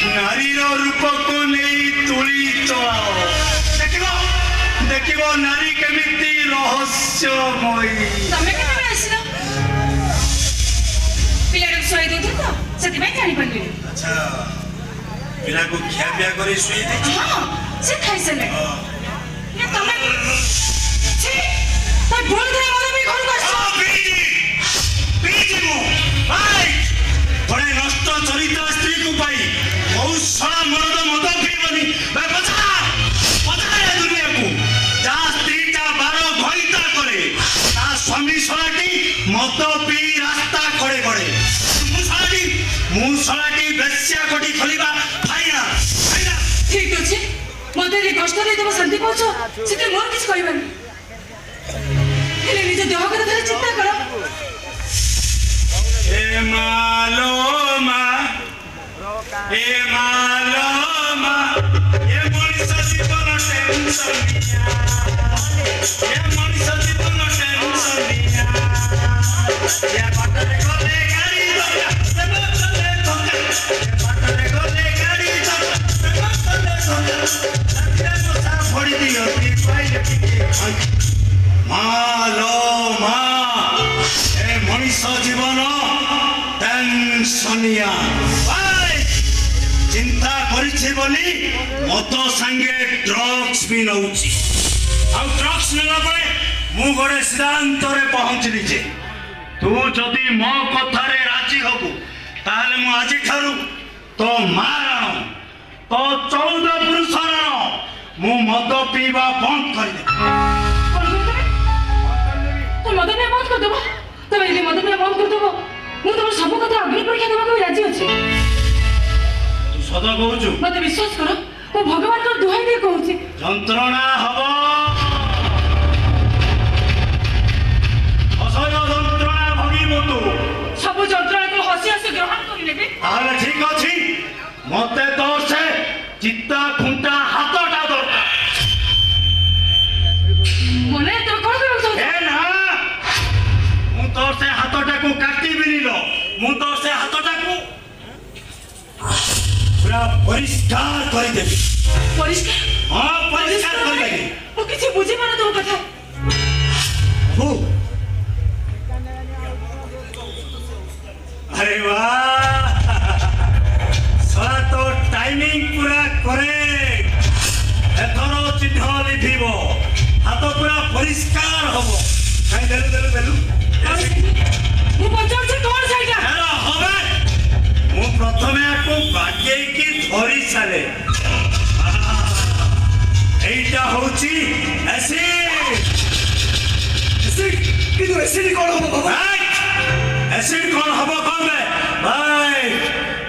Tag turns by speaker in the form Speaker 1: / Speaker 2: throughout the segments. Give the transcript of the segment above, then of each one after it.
Speaker 1: नारीर रूप को नहीं तुली चलाओ देखिबो नारी केमिति रहस्यमयी
Speaker 2: तमे केमे आसिलो पिलाडू सोई दे तो सेति में जानि पल्ली
Speaker 1: अच्छा पिला को खिया पिया करे सोई दे
Speaker 2: हां से खाइ सले ये तमे छी तो भूल गए मोर भी घर कर
Speaker 1: बीजी मो भाई बड़े नष्ट चरित्र स्त्री को पाई बहुत सारा मर्द मत पीबनी भाई पचा दुनिया को जा स्त्री ता 12 घंटा करे ता स्वामी सराटी मत पी रास्ता खड़े खड़े मुसलाटी बेस्या कोठी खलिबा फाइना
Speaker 2: ठीक अछि मते रे कष्ट दे देबो शांति पहुंचो सिते मोर किछ कहबनी हेले निज देह को धरे चिंता करो
Speaker 1: ए मालोमा ए मनीष जीवन टेंशनिया ए मनीष जीवन टेंशनिया ये बाटरे गले गाड़ी दया ए बाटरे गले गाड़ी दया ए मोसा फोड़ी दियो ती पाइले टिके मालोमा ए मनीष जीवन टेंशनिया चिंता करिछि बोली मत संगे ड्रग्स भी नउछि आ ड्रग्स नेला परे मु गोटे सिद्धांत रे पहुंचली जे तू जदि मो कथारे राजी हबु ताले मु आजि ठारू तो मारण तो 14 पुरुष रण मु मद पीवा बंद कर दे
Speaker 2: तो मद में बंद कर देबो तबे यदि मद में बंद कर देबो मु तोर सब कथा अग्नि परीक्षा देबा को राजी अछि
Speaker 1: सदा कहूछु
Speaker 2: मते विश्वास करो वो भगवान को दुहाई दे कहूछि
Speaker 1: जंत्रणा हबो असह्य जंत्रणा भोगिबो तू
Speaker 2: सब जंत्रणा को हसी हसी ग्रहण करि लेबे
Speaker 1: ताले ठीक अछि मते तो से चित्ता खुंटा हाथटा दरकार
Speaker 2: मने तो कोन करौ
Speaker 1: ए ना मु तो से हाथटा को काटी बिनिलो मु तो से हाथटा को पूरा परिष्कार कर देबी
Speaker 2: परिष्कार
Speaker 1: हां परिष्कार कर देबी
Speaker 2: ओ किछि बुझी माने तो कथा
Speaker 1: हो अरे वाह सारा तो टाइमिंग पूरा करेक्ट एथरो चिन्ह लिखिबो हाथ पूरा परिष्कार हबो काई देलु
Speaker 2: मु पचार से कोन साइडा
Speaker 1: हेलो होबे मु प्रथमे आको बागे की धरी साले एटा होची एसिड किदो एसिड कोन हबो बाबा एसिड कोन हबो कोन भाई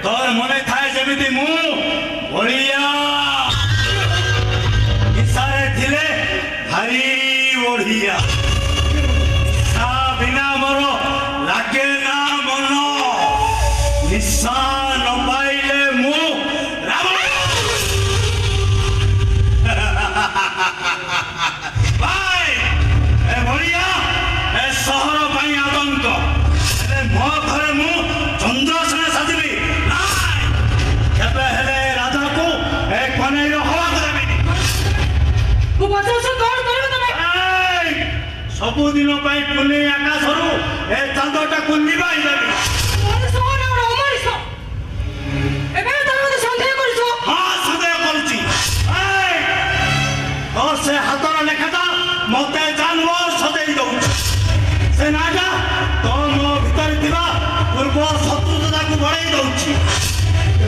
Speaker 1: तोर मने थाए जेमिति मु बढिया इसारे थिले हरी बढिया सा बिना मरो लागे ना मनो निशान पाइले मु रावण भाई ए बढिया ए शहर पाई आतंक ए मो घरे मु चंद्रसेन साजिबी नाय केबे हेले राजा को ए कनै रो हवा करबी
Speaker 2: मु पचार से कोन करबे तमे
Speaker 1: सब दिन पाई पुने आकाशरू ए चांदटा को निभाई देबी
Speaker 2: मने सोना और अमरिस एबे तो मते संदेह करछो
Speaker 1: हां संदेह करछि तो से हाथर लेखाटा मते जानवर सदेई दउ से नागा तो मो भीतर थिबा पूर्व शत्रुता को बढ़ाई दउछि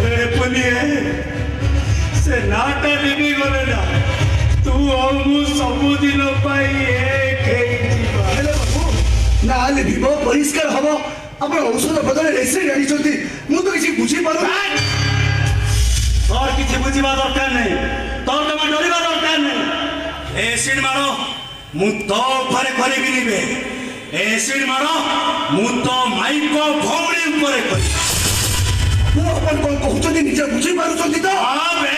Speaker 1: ए पुनिए से नाटा लिबी गले ना तू हमु सब दिन पाई एक हेई जीवा
Speaker 3: हेले बाबू ना लिबिबो परिष्कार हबो आपण औषध बदले एसिड आनी चंती मु तो किछि बुझी पारो
Speaker 1: और किछि बुझिबा दरकार नै तोर तमा डरिबा दरकार नै एसिड मारो मु तो घरे घरे बिनिबे एसिड मारो मु तो माइको भौणी ऊपर करी
Speaker 3: मु अपन कोन कहउछनी निजे बुझी पारो चंती तो
Speaker 1: हां बे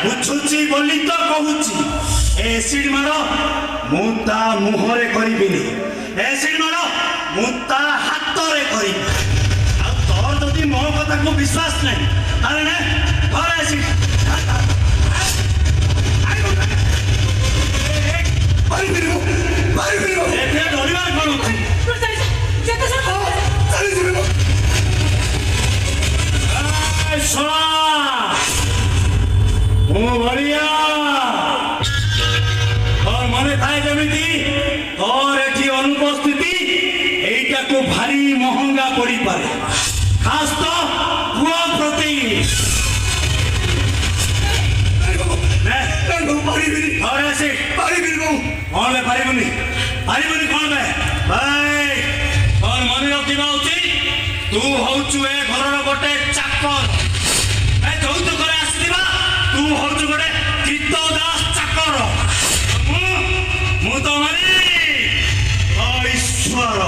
Speaker 1: बुझुची बोली तो कहउची एसिड मारो मु ता मुहरे करिबिनी एसिड मारो मु ता हाथ रे करिबी आ तोर जदी मो ତାକୁ ବିଶ୍ୱାସ ନାହିଁ ତାହେଲେ ନେ ଘରେ ଆସି ଏବେ ଡରିବାର କ'ଣ ଅଛି? ଶୁଣ ମୁଁ ବଳିଆ তোর মনে থাকে যেমিতি তোর এটি অনুপস্থিতি এইটাকে ভারী মহঙ্গা পড়ি পারে খাস তো পুয়া প্রতি ঘরে আসি কଣ ପାରିବୁନି ପାରିବୁନି କଣ ବେ ଭାଇ তোর মনে ରଖିବା ଉଚିତ ତୁ ହଉଛୁ ଏ ଘରର ଗୋଟେ ଚାକର ଯୌତୁକରେ ଆସିଥିବା ତୁ ହଉଛୁ ଗୋଟେ କ୍ରୀତଦାସ ଚାକର ମୁଁ ତ ମାଲିକ ତ ଈଶ୍ୱର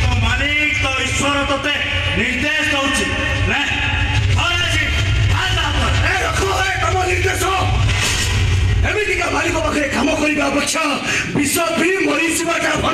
Speaker 1: ତ ମାଲିକ ତ ଈଶ୍ୱର ତତେ ନିର୍ଦ୍ଦେଶ ଦଉଛି ନା
Speaker 3: ଏମିତିକା ମାଲିକ ପାଖରେ କାମ କରିବା ଅପେକ୍ଷା ବିଷ ପିଇ ମରିଯିବାଟା ଭଲ।